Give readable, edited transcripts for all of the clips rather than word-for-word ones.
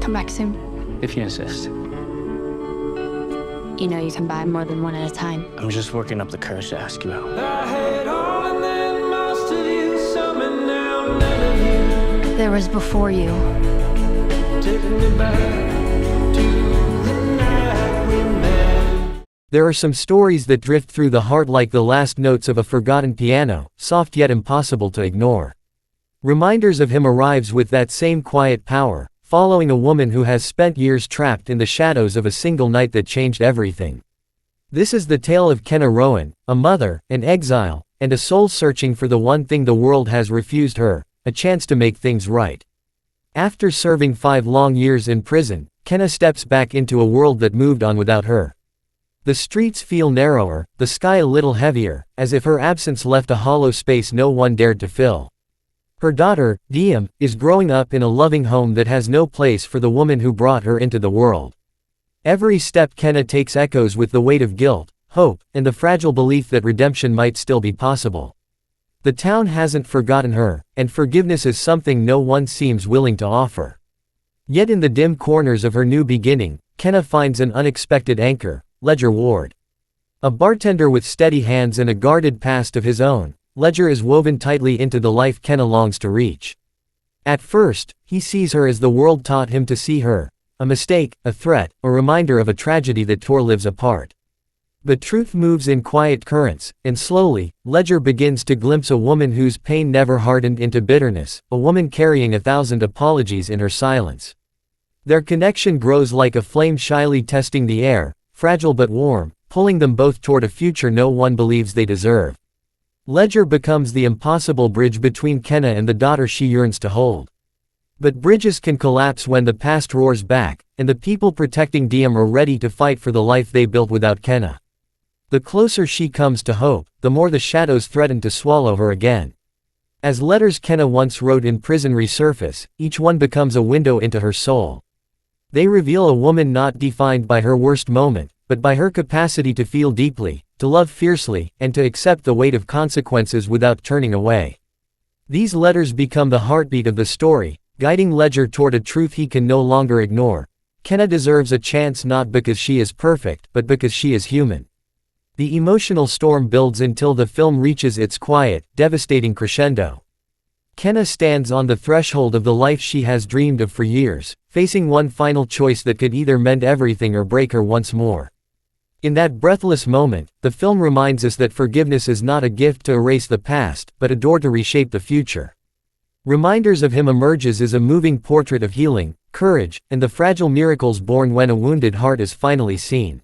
Come back soon. If you insist. You know you can buy more than one at a time. I'm just working up the courage to ask you out. I had all and then most of you, some and now none of you. There was before you. Taking me back to the night we met. There are some stories that drift through the heart like the last notes of a forgotten piano, soft yet impossible to ignore. Reminders of him arrives with that same quiet power, following a woman who has spent years trapped in the shadows of a single night that changed everything. This is the tale of Kenna Rowan, a mother, an exile, and a soul searching for the one thing the world has refused her, a chance to make things right. After serving 5 long years in prison, Kenna steps back into a world that moved on without her. The streets feel narrower, the sky a little heavier, as if her absence left a hollow space no one dared to fill. Her daughter, Diem, is growing up in a loving home that has no place for the woman who brought her into the world. Every step Kenna takes echoes with the weight of guilt, hope, and the fragile belief that redemption might still be possible. The town hasn't forgotten her, and forgiveness is something no one seems willing to offer. Yet in the dim corners of her new beginning, Kenna finds an unexpected anchor, Ledger Ward. A bartender with steady hands and a guarded past of his own, Ledger is woven tightly into the life Kenna longs to reach. At first, he sees her as the world taught him to see her, a mistake, a threat, a reminder of a tragedy that tore lives apart. But truth moves in quiet currents, and slowly, Ledger begins to glimpse a woman whose pain never hardened into bitterness, a woman carrying 1,000 apologies in her silence. Their connection grows like a flame shyly testing the air, fragile but warm, pulling them both toward a future no one believes they deserve. Ledger becomes the impossible bridge between Kenna and the daughter she yearns to hold. But bridges can collapse when the past roars back, and the people protecting Diem are ready to fight for the life they built without Kenna. The closer she comes to hope, the more the shadows threaten to swallow her again. As letters Kenna once wrote in prison resurface, each one becomes a window into her soul. They reveal a woman not defined by her worst moment, but by her capacity to feel deeply, to love fiercely, and to accept the weight of consequences without turning away. These letters become the heartbeat of the story, guiding Ledger toward a truth he can no longer ignore. Kenna deserves a chance not because she is perfect, but because she is human. The emotional storm builds until the film reaches its quiet, devastating crescendo. Kenna stands on the threshold of the life she has dreamed of for years, facing one final choice that could either mend everything or break her once more. In that breathless moment, the film reminds us that forgiveness is not a gift to erase the past, but a door to reshape the future. Reminders of Him emerges as a moving portrait of healing, courage, and the fragile miracles born when a wounded heart is finally seen.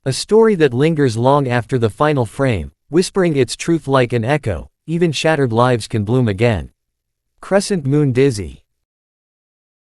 A story that lingers long after the final frame, whispering its truth like an echo, even shattered lives can bloom again. Crescent Moon Dizzy.